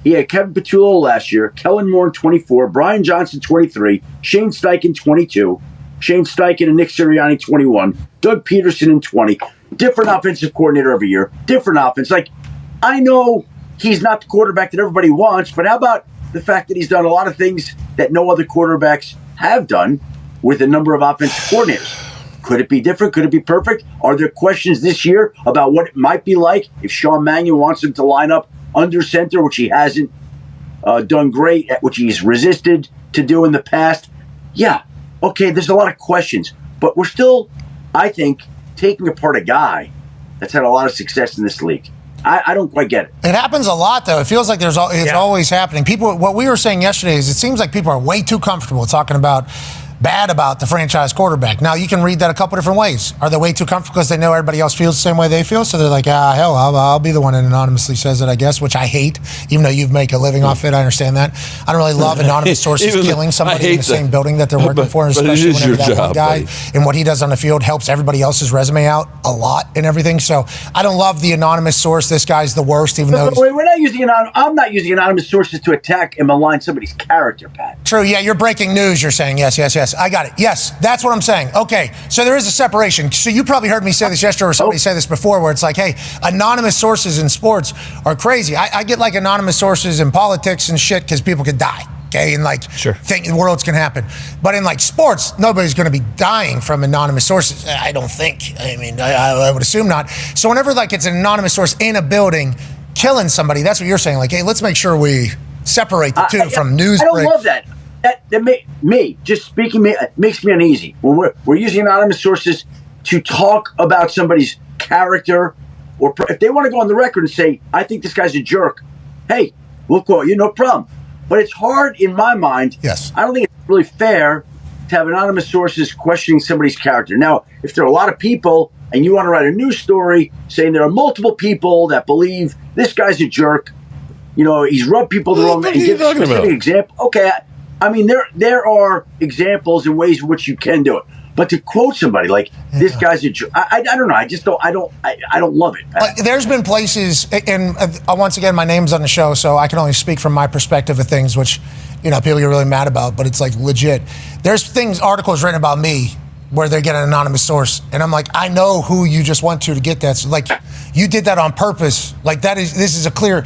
He had Kevin Patullo last year, Kellen Moore in 24, Brian Johnson 23, Shane Steichen 22, Shane Steichen and Nick Sirianni 21, Doug Peterson in 20. Different offensive coordinator every year. Different offense. Like, I know he's not the quarterback that everybody wants, but how about the fact that he's done a lot of things that no other quarterbacks have done with a number of offensive coordinators? Could it be different? Could it be perfect? Are there questions this year about what it might be like if Sean Mannion wants him to line up under center, which he hasn't done great at, which he's resisted to do in the past? Yeah. Okay, there's a lot of questions, but we're still, I think, taking apart a guy that's had a lot of success in this league. I don't quite get it. It happens a lot, though. It feels like it's always happening. People, what we were saying yesterday is it seems like people are way too comfortable talking about bad about the franchise quarterback. Now, you can read that a couple different ways. Are they way too comfortable because they know everybody else feels the same way they feel? So they're like, hell, I'll be the one that anonymously says it, I guess, which I hate, even though you make a living off it. I understand that. I don't really love anonymous sources killing somebody in the same building that they're working for, especially whenever that one guy and what he does on the field helps everybody else's resume out a lot and everything. So I don't love the anonymous source. This guy's the worst, even though we're not using I'm not using anonymous sources to attack and malign somebody's character, Pat. True, yeah, you're breaking news, you're saying. Yes. I got it. Yes, that's what I'm saying. Okay, so there is a separation. So you probably heard me say this yesterday or somebody say this before where it's like, hey, anonymous sources in sports are crazy. I get like anonymous sources in politics and shit because people could die. Okay, and like think the worlds can happen. But in like sports, nobody's going to be dying from anonymous sources. I don't think. I mean, I would assume not. So whenever like it's an anonymous source in a building killing somebody, that's what you're saying. Like, hey, let's make sure we separate the two from news. I don't love that. That makes me uneasy. When we're using anonymous sources to talk about somebody's character, or if they want to go on the record and say, I think this guy's a jerk, hey, we'll quote you, no problem. But it's hard in my mind. Yes. I don't think it's really fair to have anonymous sources questioning somebody's character. Now, if there are a lot of people and you want to write a news story saying there are multiple people that believe this guy's a jerk, he's rubbed people the wrong way, and give a specific example. Okay, I mean, there are examples and ways in which you can do it. But to quote somebody like this guy's a jerk, I don't know. I just don't. I don't love it. There's been places, and once again, my name's on the show, so I can only speak from my perspective of things, which people get really mad about. But it's like legit. There's articles written about me where they get an anonymous source, and I'm like, I know who you just went to get that. So like, you did that on purpose. Like this is a clear.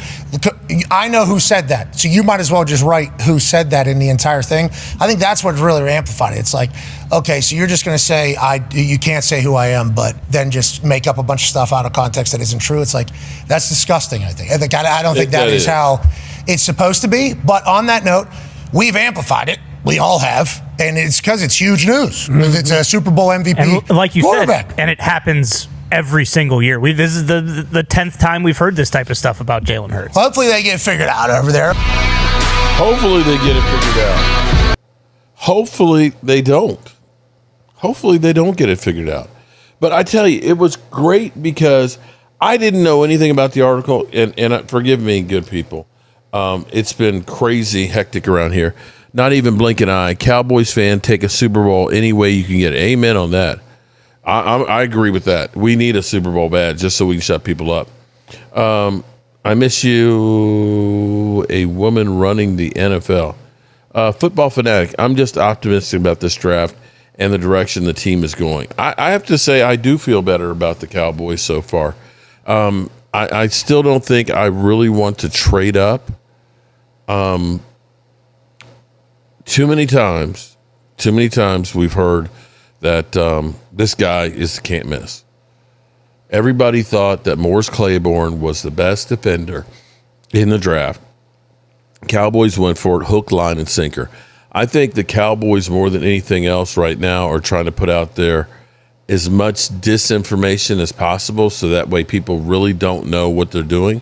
I know who said that, so you might as well just write who said that in the entire thing. I think that's what really amplified it. It's like, okay, so you're just going to say you can't say who I am, but then just make up a bunch of stuff out of context that isn't true. It's like, that's disgusting. I think I don't think that is how it's supposed to be. But on that note, we've amplified it. We all have, and it's because it's huge news. Mm-hmm. It's a Super Bowl MVP, and like you quarterback. said, and it happens every single year. This is the 10th time we've heard this type of stuff about Jalen Hurts. Hopefully they get figured out over there. Hopefully they get it figured out. Hopefully they don't. Hopefully they don't get it figured out. But I tell you, it was great because I didn't know anything about the article, and forgive me, good people. It's been crazy hectic around here. Not even blink an eye. Cowboys fan, take a Super Bowl any way you can get it. Amen on that. I agree with that. We need a Super Bowl bad just so we can shut people up. I miss you, a woman running the NFL. Football fanatic, I'm just optimistic about this draft and the direction the team is going. I have to say I do feel better about the Cowboys so far. I still don't think I really want to trade up. Too many times we've heard that this guy is can't miss. Everybody thought that Morris Claiborne was the best defender in the draft. Cowboys went for it hook, line, and sinker. I think the Cowboys, more than anything else right now, are trying to put out there as much disinformation as possible so that way people really don't know what they're doing.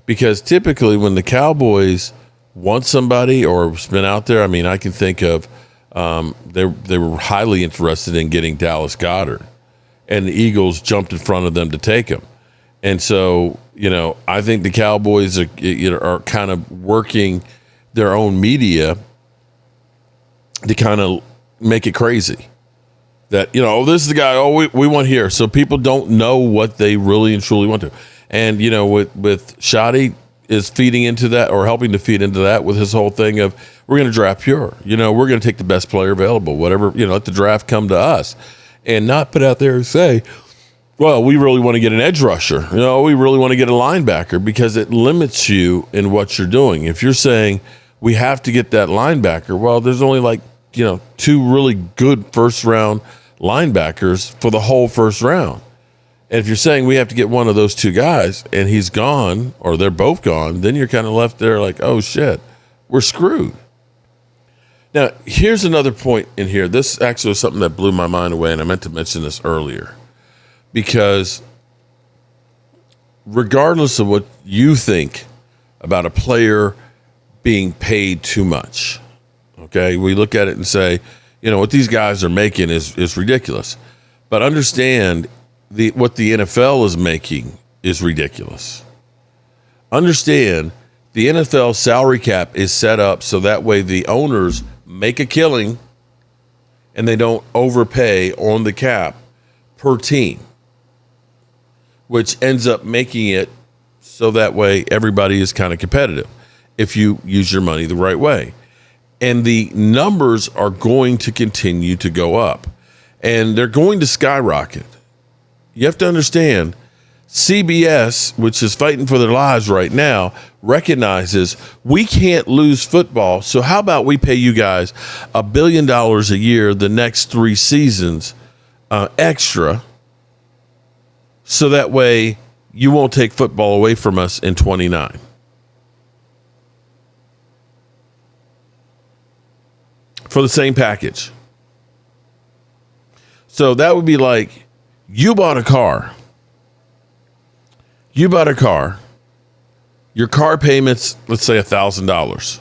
Because typically when the Cowboys want somebody or has been out there, I mean, I can think of they were highly interested in getting Dallas Goedert, and the Eagles jumped in front of them to take him. And so, I think the Cowboys are kind of working their own media to kind of make it crazy. That, this is the guy, we want here. So people don't know what they really and truly want to. And, with Shoddy is feeding into that or helping to feed into that with his whole thing of we're going to draft pure. We're going to take the best player available, whatever, let the draft come to us and not put out there and say, well, we really want to get an edge rusher. We really want to get a linebacker because it limits you in what you're doing. If you're saying we have to get that linebacker, well, there's only two really good first round linebackers for the whole first round. And if you're saying we have to get one of those two guys and he's gone or they're both gone, then you're kind of left there like, oh shit, we're screwed. Now, here's another point in here. This actually was something that blew my mind away, and I meant to mention this earlier. Because regardless of what you think about a player being paid too much, okay, we look at it and say, what these guys are making is ridiculous. But understand what the NFL is making is ridiculous. Understand the NFL salary cap is set up so that way the owners make a killing and they don't overpay on the cap per team, which ends up making it so that way everybody is kind of competitive if you use your money the right way. And the numbers are going to continue to go up and they're going to skyrocket. You have to understand, CBS, which is fighting for their lives right now, recognizes we can't lose football. So how about we pay you guys $1 billion a year the next 3 seasons extra, so that way you won't take football away from us in 29. For the same package. So that would be like, you bought a car. Your car payment's, let's say, $1,000.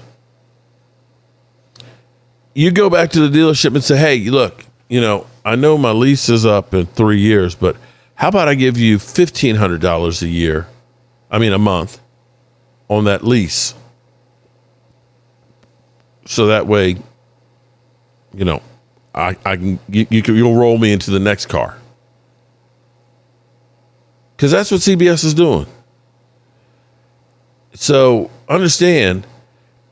You go back to the dealership and say, hey, look, I know my lease is up in 3 years, but how about I give you $1,500 a month on that lease? So that way, I can, you'll roll me into the next car. Because that's what CBS is doing. So understand,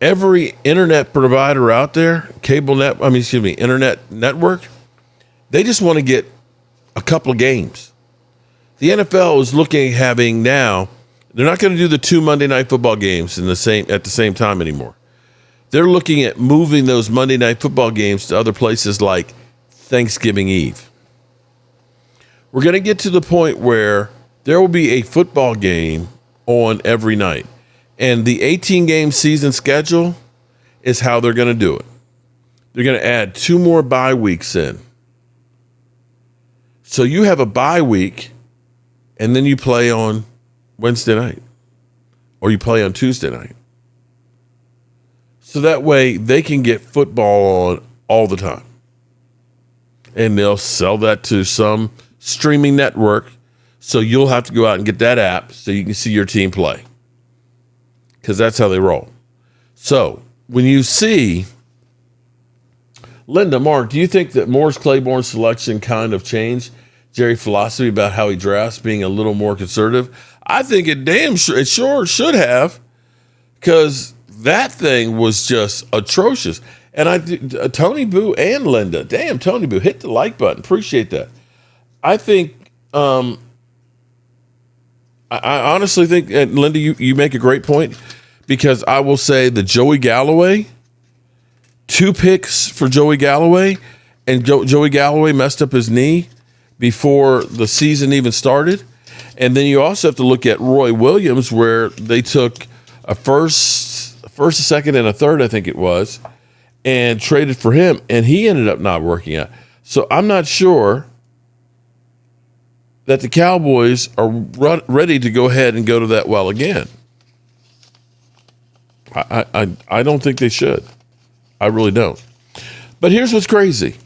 every internet provider out there, internet network, they just want to get a couple of games. The NFL is looking at having now, they're not going to do the 2 Monday Night Football games at the same time anymore. They're looking at moving those Monday Night Football games to other places like Thanksgiving Eve. We're going to get to the point where there will be a football game on every night. And the 18-game season schedule is how they're going to do it. They're going to add 2 more bye weeks in. So you have a bye week and then you play on Wednesday night or you play on Tuesday night. So that way they can get football on all the time. And they'll sell that to some streaming network. So you'll have to go out and get that app so you can see your team play. Because that's how they roll. So when you see, Linda, Mark, do you think that Morris Claiborne's selection kind of changed Jerry's philosophy about how he drafts, being a little more conservative? I think it sure should have, because that thing was just atrocious. And Tony Boo and Linda, damn, Tony Boo, hit the like button. Appreciate that. I think, I honestly think, and Linda, you make a great point, because I will say the Joey Galloway, 2 picks for Joey Galloway, and Joey Galloway messed up his knee before the season even started. And then you also have to look at Roy Williams, where they took a first, a second, and a third, I think it was, and traded for him, and he ended up not working out. So I'm not sure that the Cowboys are ready to go ahead and go to that well again. I don't think they should. I really don't. But here's what's crazy.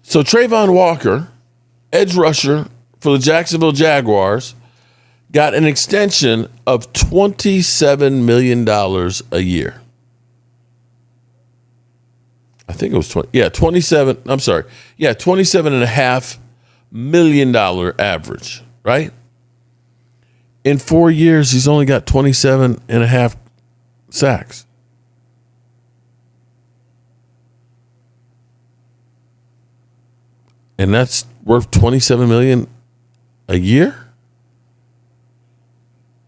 So Trayvon Walker, edge rusher for the Jacksonville Jaguars, got an extension of $27 million a year. I think it was 27. I'm sorry. Yeah, $27.5 million average, right? In 4 years, he's only got 27.5 sacks. And that's worth $27 million a year?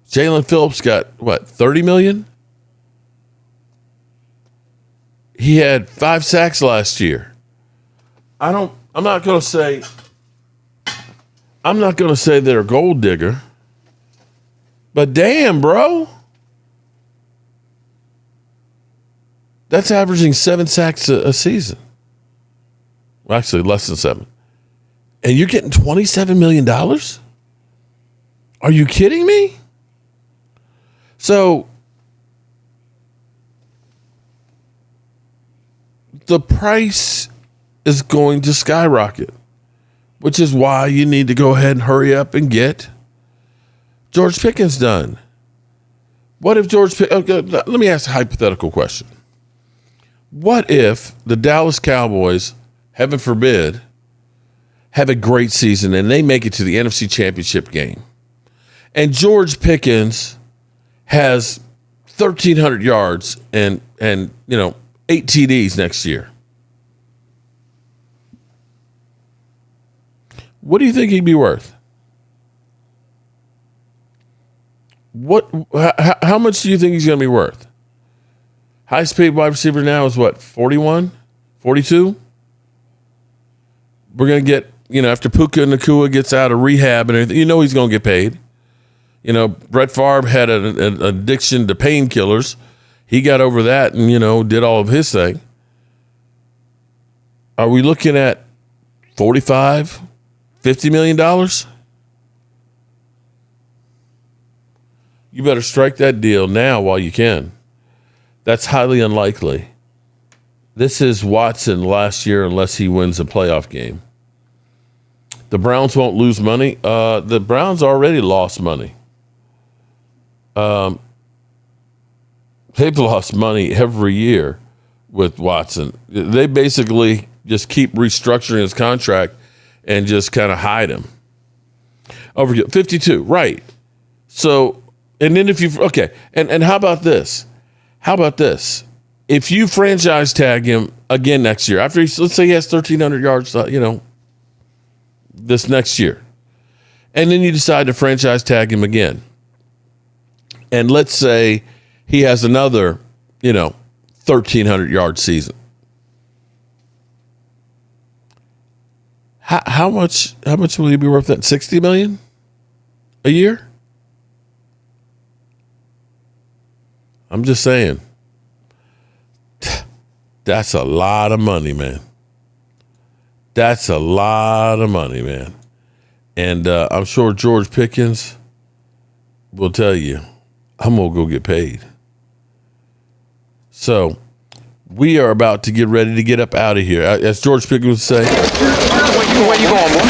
Jalen Phillips got, what, $30 million? He had 5 sacks last year. I'm not going to say they're a gold digger, but damn, bro. That's averaging 7 sacks a season. Well, actually, less than 7. And you're getting $27 million? Are you kidding me? So the price is going to skyrocket, which is why you need to go ahead and hurry up and get George Pickens done. What if let me ask a hypothetical question. What if the Dallas Cowboys, heaven forbid, have a great season and they make it to the NFC Championship game, and George Pickens has 1,300 yards and 8 TDs next year? What do you think he'd be worth? How much do you think he's going to be worth? Highest paid wide receiver now is what, 41, 42? We're going to get, after Puka Nacua gets out of rehab and everything, he's going to get paid. Brett Favre had an addiction to painkillers. He got over that and, did all of his thing. Are we looking at $45, $50 million? You better strike that deal now while you can. That's highly unlikely. This is Watson last year unless he wins a playoff game. The Browns won't lose money. The Browns already lost money. They've lost money every year with Watson. They basically just keep restructuring his contract and just kind of hide him. Over 52, right. So, and then and how about this? If you franchise tag him again next year, after let's say he has 1,300 yards, this next year, and then you decide to franchise tag him again, and let's say he has another, 1,300 yard season. How much will he be worth? That $60 million a year? I'm just saying. That's a lot of money, man. And I'm sure George Pickens will tell you, I'm going to go get paid. So we are about to get ready to get up out of here. As George Pickens would say. Where you going, boy?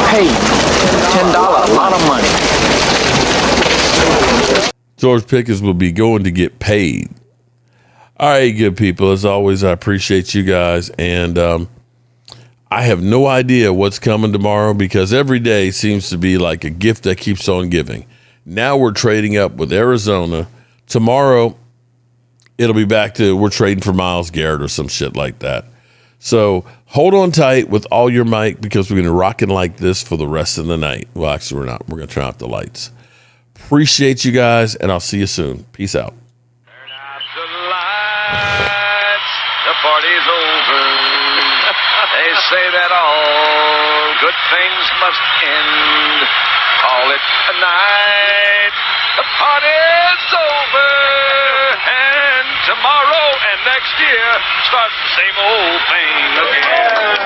Paid. $10, a lot of money. George Pickens will be going to get paid. All right, good people. As always, I appreciate you guys. And I have no idea what's coming tomorrow because every day seems to be like a gift that keeps on giving. Now we're trading up with Arizona. Tomorrow, it'll be back to we're trading for Myles Garrett or some shit like that. So hold on tight with all your mic because we're going to rock it like this for the rest of the night. Well, actually, we're not. We're going to turn out the lights. Appreciate you guys, and I'll see you soon. Peace out. Turn out the lights. The party's over. They say that all good things must end. Call it a night. The party's over. And tomorrow and next year starts the same old thing again.